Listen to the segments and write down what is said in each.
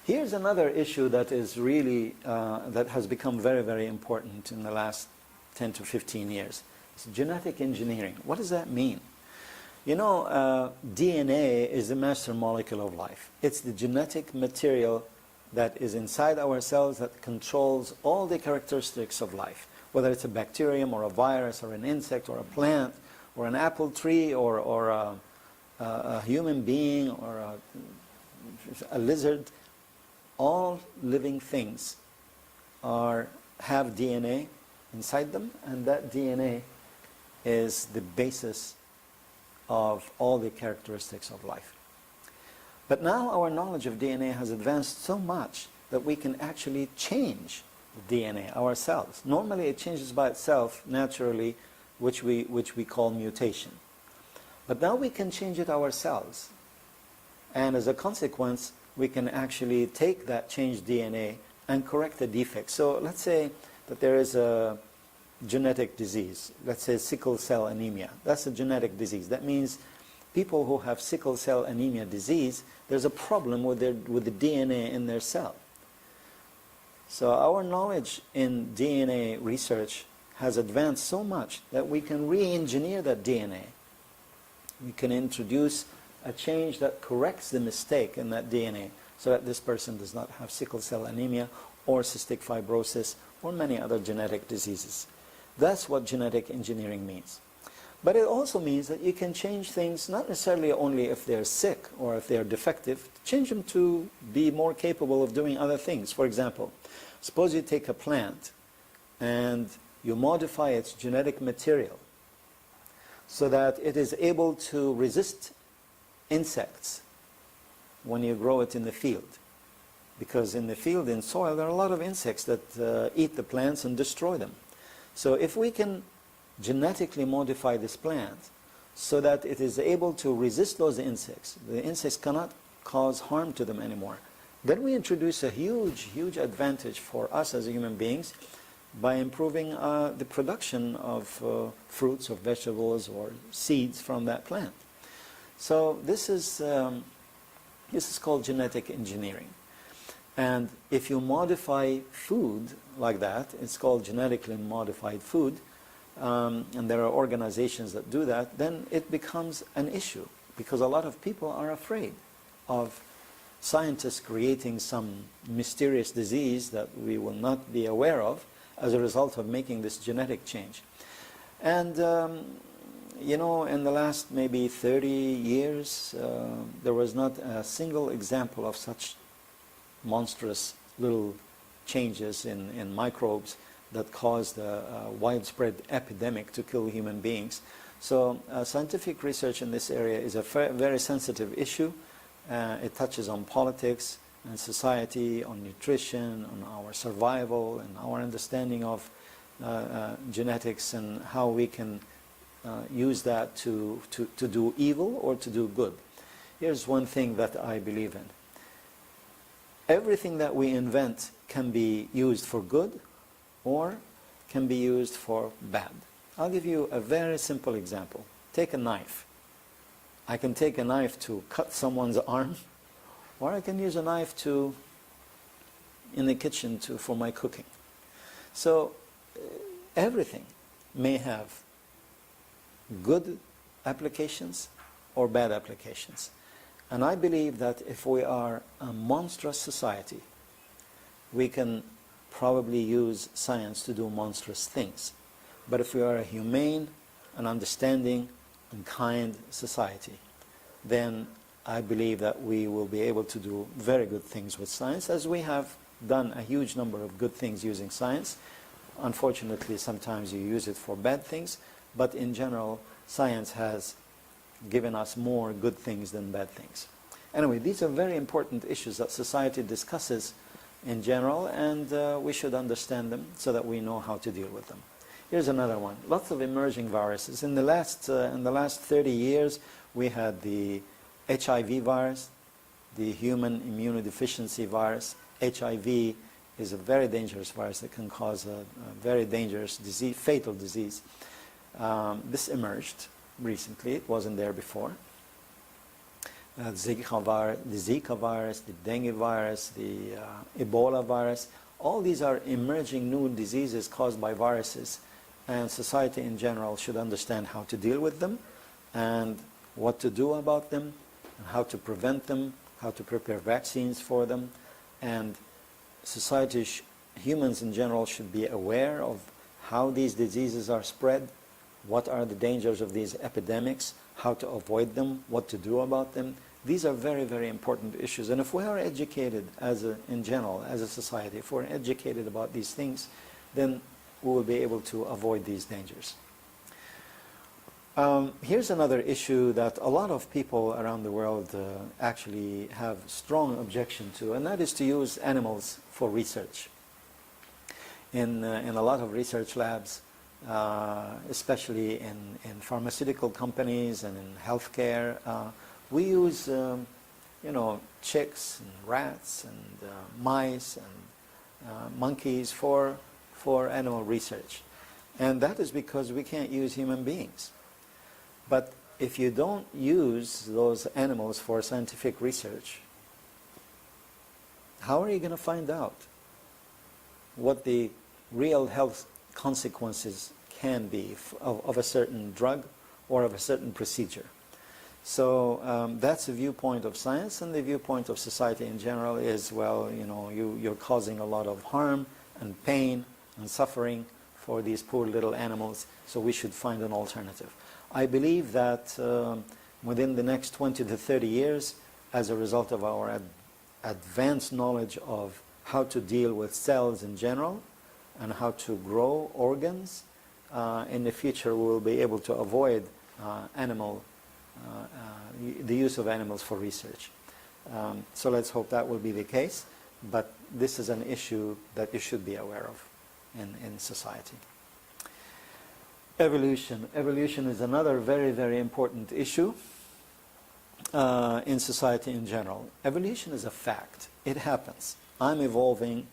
Here's another issue that is really, that has become very, very important in the last 10 to 15 years. It's genetic engineering. What does that mean? You know, DNA is the master molecule of life. It's the genetic material that is inside our cells that controls all the characteristics of life, whether it's a bacterium or a virus or an insect or a plant or an apple tree or a human being or a lizard. All living things have DNA inside them, and that DNA is the basis of all the characteristics of life. But now our knowledge of DNA has advanced so much that we can actually change the DNA ourselves. Normally it changes by itself naturally, which we call mutation. But now we can change it ourselves. And as a consequence, we can actually take that changed DNA and correct the defect. So let's say that there is a genetic disease, let's say sickle cell anemia. That's a genetic disease. That means people who have sickle cell anemia disease, there's a problem with the DNA in their cell. So our knowledge in DNA research has advanced so much that we can re-engineer that DNA. We can introduce a change that corrects the mistake in that DNA so that this person does not have sickle cell anemia or cystic fibrosis or many other genetic diseases. That's what genetic engineering means. But it also means that you can change things not necessarily only if they're sick or if they're defective, change them to be more capable of doing other things. For example, suppose you take a plant and you modify its genetic material so that it is able to resist insects when you grow it in the field. Because in the field, in soil, there are a lot of insects that eat the plants and destroy them. So if we can genetically modify this plant so that it is able to resist those insects, the insects cannot cause harm to them anymore, then we introduce a huge, huge advantage for us as human beings by improving the production of fruits or vegetables or seeds from that plant. So this is called genetic engineering. And if you modify food like that, it's called genetically modified food, and there are organizations that do that, then it becomes an issue because a lot of people are afraid of scientists creating some mysterious disease that we will not be aware of as a result of making this genetic change. And you know, in the last maybe 30 years, there was not a single example of such monstrous little changes in microbes that caused a widespread epidemic to kill human beings. So scientific research in this area is a very sensitive issue. It touches on politics and society, on nutrition, on our survival, and our understanding of genetics and how we can use that to do evil or to do good. Here's one thing that I believe in. Everything that we invent can be used for good or can be used for bad. I'll give you a very simple example. Take a knife. I can take a knife to cut someone's arm, or I can use a knife in the kitchen for my cooking. So everything may have good applications or bad applications. And I believe that if we are a monstrous society, we can probably use science to do monstrous things. But if we are a humane and understanding and kind society, then I believe that we will be able to do very good things with science, as we have done a huge number of good things using science. Unfortunately, sometimes you use it for bad things, but in general, science has given us more good things than bad things. Anyway, these are very important issues that society discusses in general, and we should understand them so that we know how to deal with them. Here's another one. Lots of emerging viruses. In the last 30 years, we had the HIV virus, the human immunodeficiency virus. HIV is a very dangerous virus that can cause a very dangerous disease, fatal disease. This emerged recently. It wasn't there before. Zika virus, the dengue virus, the Ebola virus. All these are emerging new diseases caused by viruses, and society in general should understand how to deal with them and what to do about them, and how to prevent them, how to prepare vaccines for them. And society, humans in general, should be aware of how these diseases are spread, what are the dangers of these epidemics, how to avoid them, what to do about them. These are very, very important issues. And if we are educated in general, as a society, if we're educated about these things, then we will be able to avoid these dangers. Here's another issue that a lot of people around the world actually have strong objection to, and that is to use animals for research. In a lot of research labs, especially in pharmaceutical companies and in healthcare, we use chicks and rats and mice and monkeys for animal research. And that is because we can't use human beings. But if you don't use those animals for scientific research, how are you going to find out what the real health consequences can be of a certain drug or of a certain procedure? So that's the viewpoint of science, and the viewpoint of society in general is, well, you're causing a lot of harm and pain and suffering for these poor little animals, so we should find an alternative. I believe that within the next 20 to 30 years, as a result of our advanced knowledge of how to deal with cells in general and how to grow organs, in the future we will be able to avoid the use of animals for research. So let's hope that will be the case, but this is an issue that you should be aware of in society. Evolution. Evolution is another very, very important issue in society in general. Evolution is a fact. It happens. I'm evolving,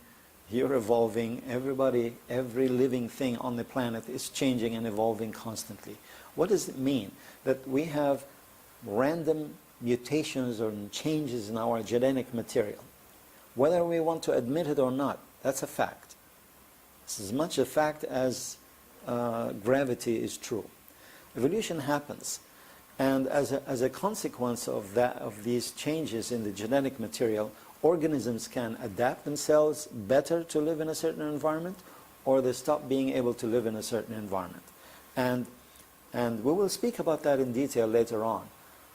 you're evolving, everybody, every living thing on the planet is changing and evolving constantly. What does it mean? That we have random mutations or changes in our genetic material. Whether we want to admit it or not, that's a fact. It's as much a fact as gravity is true. Evolution happens, and as a consequence of these changes in the genetic material, organisms can adapt themselves better to live in a certain environment, or they stop being able to live in a certain environment. And we will speak about that in detail later on.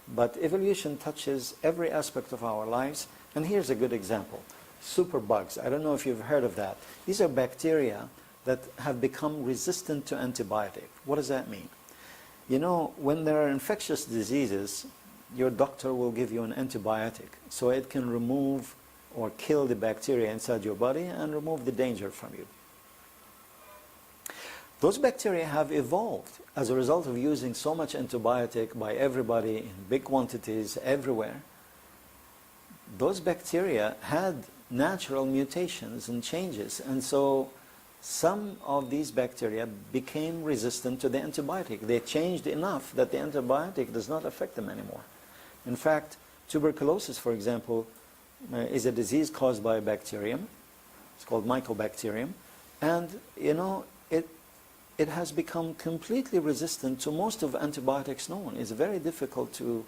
But evolution touches every aspect of our lives, and here's a good example. Superbugs. I don't know if you've heard of that. These are bacteria that have become resistant to antibiotic. What does that mean? When there are infectious diseases, your doctor will give you an antibiotic so it can remove or kill the bacteria inside your body and remove the danger from you. Those bacteria have evolved as a result of using so much antibiotic by everybody in big quantities everywhere. Those bacteria had natural mutations and changes, and so some of these bacteria became resistant to the antibiotic. They changed enough that the antibiotic does not affect them anymore. In fact, tuberculosis, for example, is a disease caused by a bacterium. It's called Mycobacterium, and it has become completely resistant to most of antibiotics known. It's very difficult to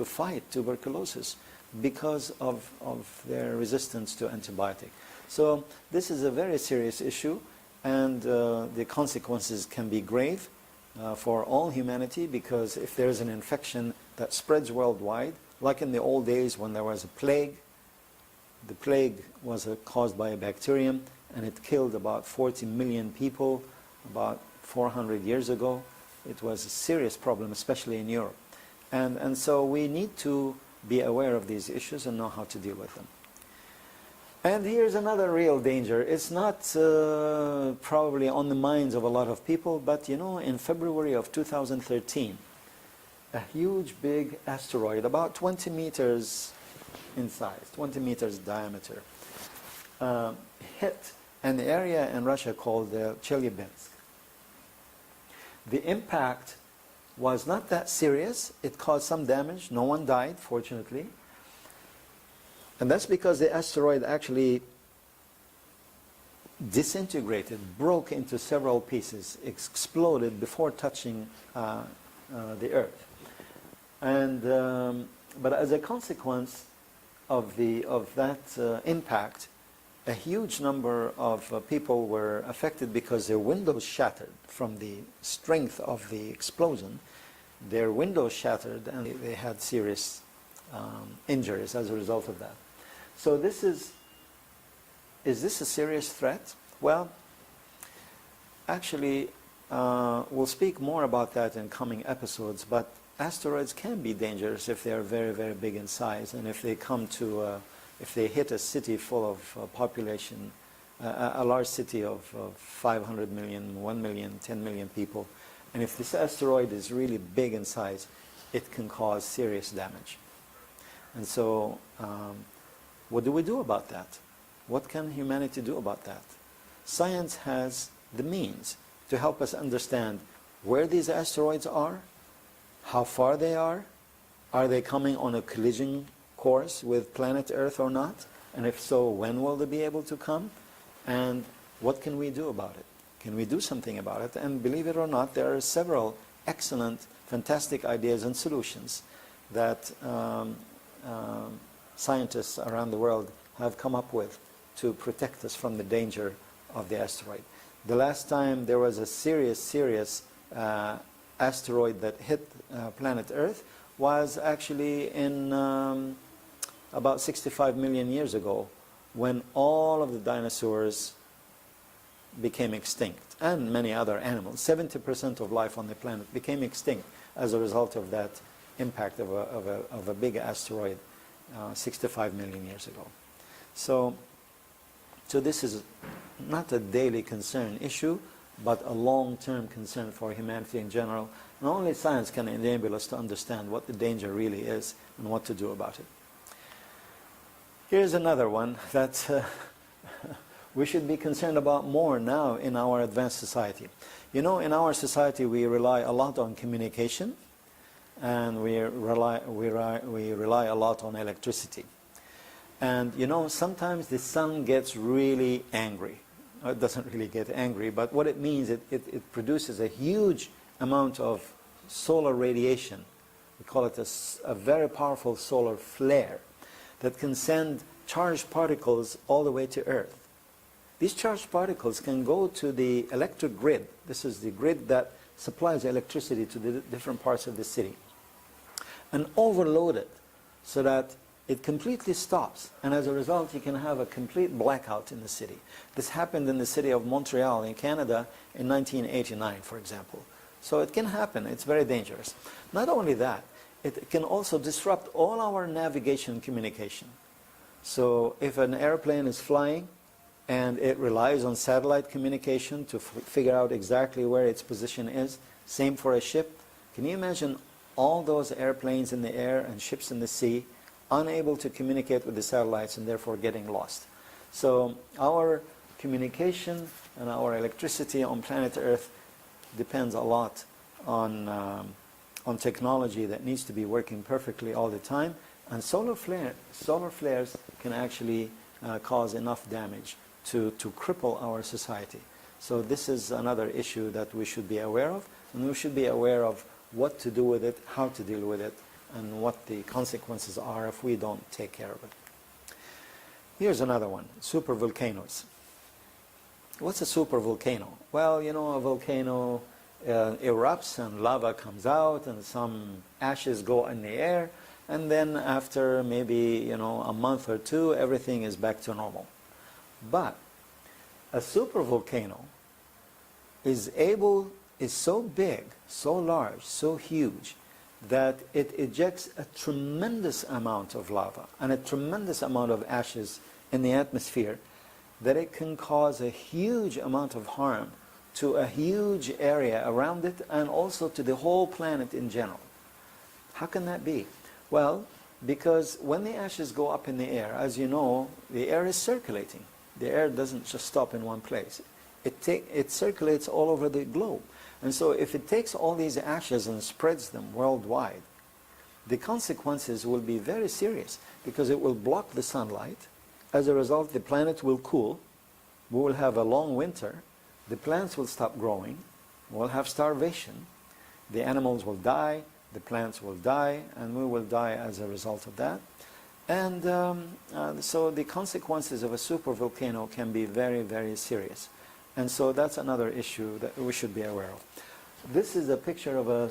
fight tuberculosis because of their resistance to antibiotic. So this is a very serious issue, and the consequences can be grave for all humanity, because if there's an infection that spreads worldwide, like in the old days when there was a plague, the plague was caused by a bacterium, and it killed about 40 million people about 400 years ago. It was a serious problem, especially in Europe. And so we need to be aware of these issues and know how to deal with them. And here's another real danger. It's not probably on the minds of a lot of people, but in February of 2013, a huge big asteroid, about 20 meters in size, 20 meters diameter, hit an area in Russia called Chelyabinsk. The impact was not that serious. It caused some damage. No one died, fortunately. And that's because the asteroid actually disintegrated, broke into several pieces, exploded before touching the Earth. And but as a consequence of that impact, a huge number of people were affected because their windows shattered from the strength of the explosion. Their windows shattered and they had serious injuries as a result of that. So is this a serious threat? Well, actually, we'll speak more about that in coming episodes, but asteroids can be dangerous if they are very, very big in size, and if they come to if they hit a city full of population, a large city of 500 million, 1 million, 10 million people, and if this asteroid is really big in size, it can cause serious damage. And so, what do we do about that? What can humanity do about that? Science has the means to help us understand where these asteroids are, how far they are they coming on a collision course with planet Earth or not? And if so, when will they be able to come? And what can we do about it? Can we do something about it? And believe it or not, there are several excellent, fantastic ideas and solutions that scientists around the world have come up with to protect us from the danger of the asteroid. The last time there was a serious asteroid that hit planet Earth was actually in about 65 million years ago, when all of the dinosaurs became extinct, and many other animals. 70% of life on the planet became extinct as a result of that impact of a big asteroid 65 million years ago. So this is not a daily concern issue, but a long-term concern for humanity in general. And only science can enable us to understand what the danger really is and what to do about it. Here's another one that we should be concerned about more now in our advanced society. You know, in our society we rely a lot on communication, and we rely a lot on electricity. And you know, sometimes the sun gets really angry. It doesn't really get angry, but what it means, it produces a huge amount of solar radiation. We call it a very powerful solar flare that can send charged particles all the way to Earth. These charged particles can go to the electric grid. This is the grid that supplies electricity to the different parts of the city, and overload it so that it completely stops, and as a result you can have a complete blackout in the city. This happened in the city of Montreal in Canada in 1989, for example. So it can happen. It's very dangerous. Not only that, it can also disrupt all our navigation communication. So if an airplane is flying and it relies on satellite communication to figure out exactly where its position is, same for a ship. Can you imagine all those airplanes in the air and ships in the sea unable to communicate with the satellites and therefore getting lost? So our communication and our electricity on planet Earth depends a lot on technology that needs to be working perfectly all the time, and solar flares can actually cause enough damage to cripple our society. So this is another issue that we should be aware of, and we should be aware of what to do with it, how to deal with it, and what the consequences are if we don't take care of it. Here's another one, supervolcanoes. What's a supervolcano? Well, you know, a volcano erupts and lava comes out and some ashes go in the air, and then after maybe, you know, a month or two, everything is back to normal. But a supervolcano is so big, so large, so huge, that it ejects a tremendous amount of lava and a tremendous amount of ashes in the atmosphere, that it can cause a huge amount of harm to a huge area around it and also to the whole planet in general. How can that be? Well, because when the ashes go up in the air, as you know, the air is circulating. The air doesn't just stop in one place. It circulates all over the globe. And so if it takes all these ashes and spreads them worldwide, the consequences will be very serious because it will block the sunlight. As a result, the planet will cool. We will have a long winter. The plants will stop growing. We'll have starvation. The animals will die. The plants will die. And we will die as a result of that. And so the consequences of a supervolcano can be very, very serious. And so that's another issue that we should be aware of. This is a picture of a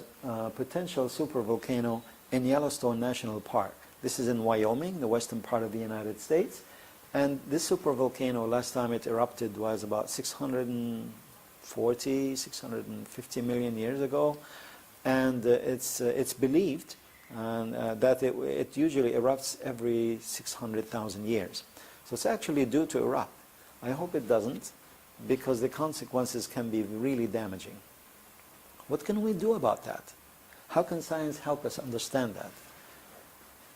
potential supervolcano in Yellowstone National Park. This is in Wyoming, the western part of the United States. And this supervolcano, last time it erupted was about 640, 650 million years ago. And it's believed that it usually erupts every 600,000 years. So it's actually due to erupt. I hope it doesn't, because the consequences can be really damaging. What can we do about that? How can science help us understand that?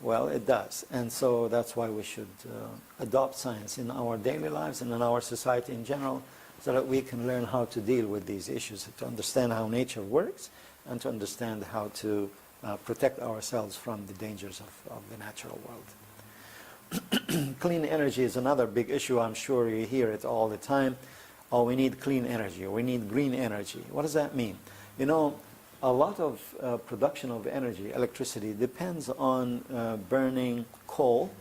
Well, it does. And so that's why we should adopt science in our daily lives and in our society in general, so that we can learn how to deal with these issues, to understand how nature works, and to understand how to protect ourselves from the dangers of the natural world. Clean energy is another big issue. I'm sure you hear it all the time. Oh, we need clean energy, or we need green energy. What does that mean? You know, a lot of production of energy, electricity, depends on burning coal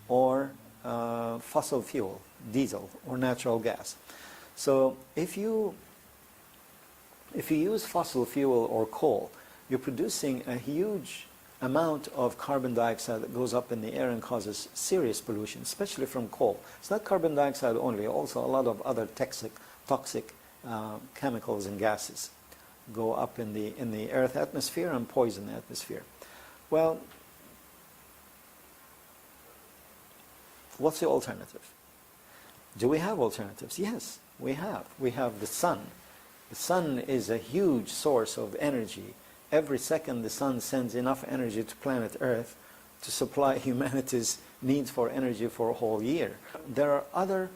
or fossil fuel, diesel or natural gas. So if you use fossil fuel or coal, you're producing a huge amount of carbon dioxide that goes up in the air and causes serious pollution, especially from coal. It's not carbon dioxide only, also a lot of other toxic chemicals and gases go up in the earth atmosphere and poison the atmosphere. Well, what's the alternative? Do we have alternatives? Yes, we have. We have the sun. The sun is a huge source of energy. Every second the sun sends enough energy to planet Earth to supply humanity's needs for energy for a whole year. There are other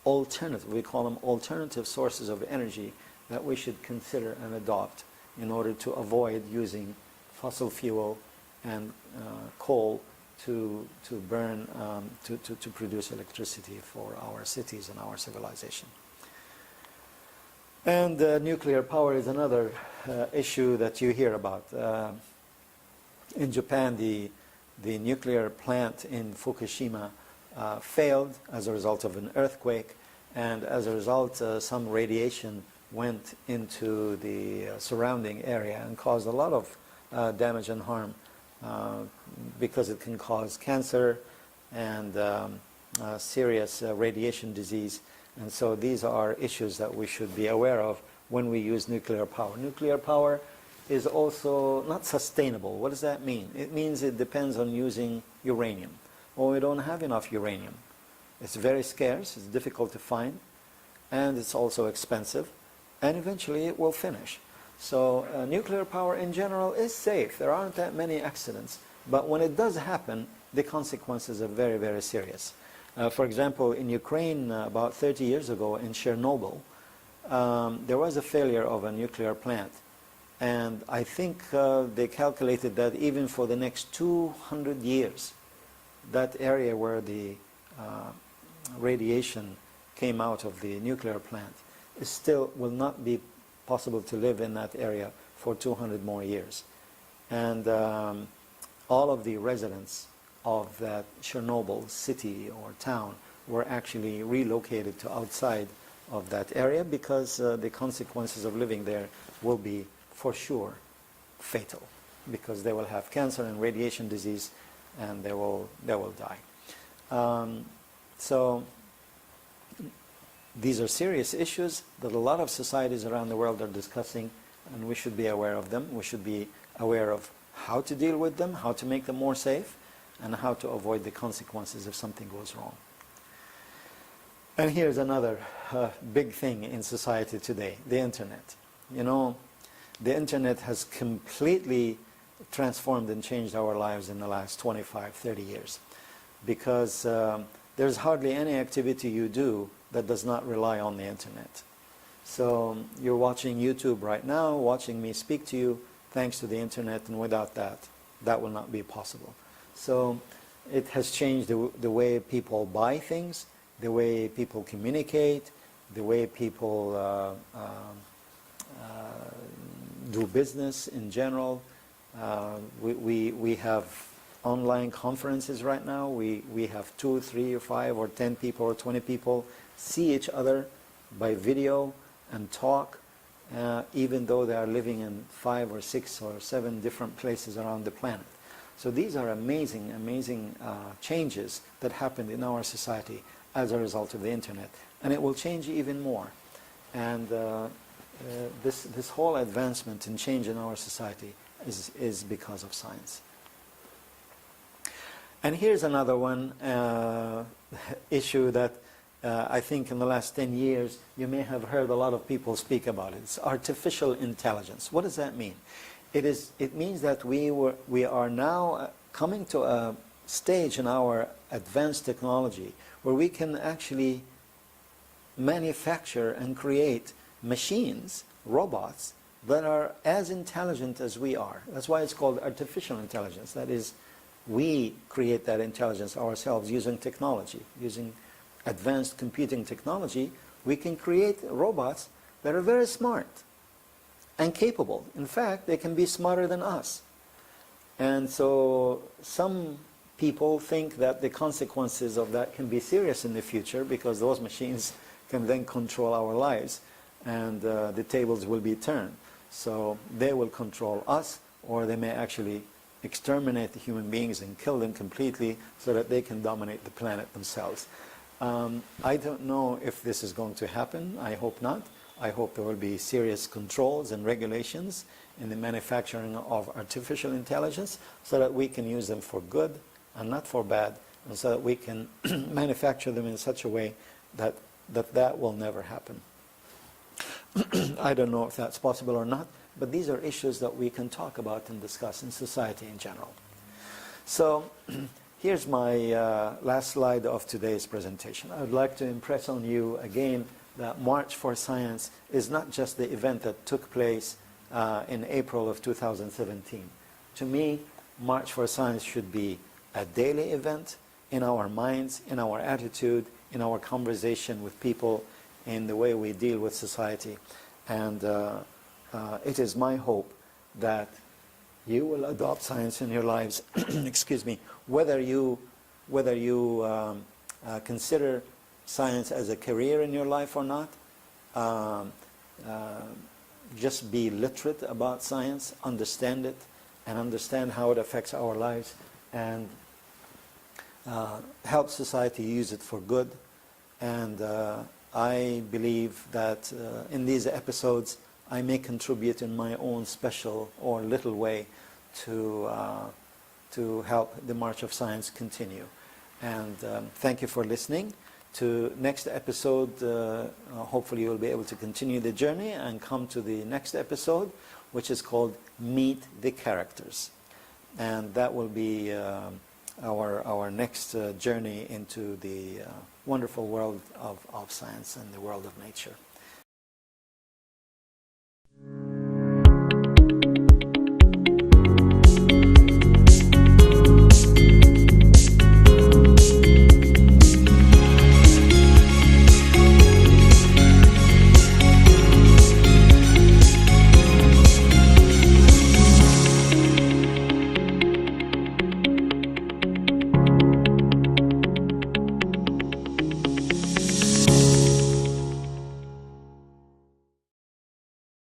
alternatives, we call them alternative sources of energy, that we should consider and adopt in order to avoid using fossil fuel and coal to burn, to produce electricity for our cities and our civilization. And nuclear power is another issue that you hear about. In Japan, the nuclear plant in Fukushima failed as a result of an earthquake, and as a result some radiation went into the surrounding area and caused a lot of damage and harm, because it can cause cancer and serious radiation disease. And so these are issues that we should be aware of when we use nuclear power. Nuclear power is also not sustainable. What does that mean? It means it depends on using uranium. Well, we don't have enough uranium. It's very scarce, it's difficult to find, and it's also expensive, and eventually it will finish. So nuclear power in general is safe. There aren't that many accidents, but when it does happen, the consequences are very, very serious. For example, in Ukraine about 30 years ago in Chernobyl, there was a failure of a nuclear plant. And I think they calculated that even for the next 200 years, that area where the radiation came out of the nuclear plant, it still will not be possible to live in that area for 200 more years. And all of the residents of that Chernobyl city or town were actually relocated to outside of that area, because the consequences of living there will be for sure fatal, because they will have cancer and radiation disease, and they will die. So these are serious issues that a lot of societies around the world are discussing, and we should be aware of them. We should be aware of how to deal with them, how to make them more safe, and how to avoid the consequences if something goes wrong. And here's another big thing in society today, the internet. You know, the internet has completely transformed and changed our lives in the last 25, 30 years, because there's hardly any activity you do that does not rely on the internet. So you're watching YouTube right now, watching me speak to you, thanks to the internet, and without that, that will not be possible. So it has changed the way people buy things, the way people communicate, the way people do business in general. We have online conferences right now. We have 2, 3, or 5, or 10 people, or 20 people see each other by video and talk, even though they are living in 5 or 6 or 7 different places around the planet. So these are amazing, amazing changes that happened in our society as a result of the internet. And it will change even more. And this whole advancement and change in our society is because of science. And here's another one, issue that I think in the last 10 years you may have heard a lot of people speak about it. It's artificial intelligence. What does that mean? It means that we are now coming to a stage in our advanced technology where we can actually manufacture and create machines, robots, that are as intelligent as we are. That's why it's called artificial intelligence. That is, we create that intelligence ourselves using technology, using advanced computing technology. We can create robots that are very smart and capable. In fact, they can be smarter than us. And so some people think that the consequences of that can be serious in the future, because those machines can then control our lives, and the tables will be turned. So they will control us, or they may actually exterminate the human beings and kill them completely so that they can dominate the planet themselves. I don't know if this is going to happen. I hope not. I hope there will be serious controls and regulations in the manufacturing of artificial intelligence so that we can use them for good and not for bad, and so that we can manufacture them in such a way that that will never happen. I don't know if that's possible or not, but these are issues that we can talk about and discuss in society in general. So here's my last slide of today's presentation. I would like to impress on you again that March for Science is not just the event that took place in April of 2017. To me, March for Science should be a daily event in our minds, in our attitude, in our conversation with people, in the way we deal with society. And it is my hope that you will adopt science in your lives, excuse me, whether you consider science as a career in your life or not. Just be literate about science, understand it, and understand how it affects our lives, and help society use it for good. And I believe that in these episodes I may contribute in my own special or little way to help the March of Science continue. And thank you for listening. To next episode, hopefully you'll be able to continue the journey and come to the next episode, which is called Meet the Characters. And that will be our next journey into the wonderful world of science and the world of nature.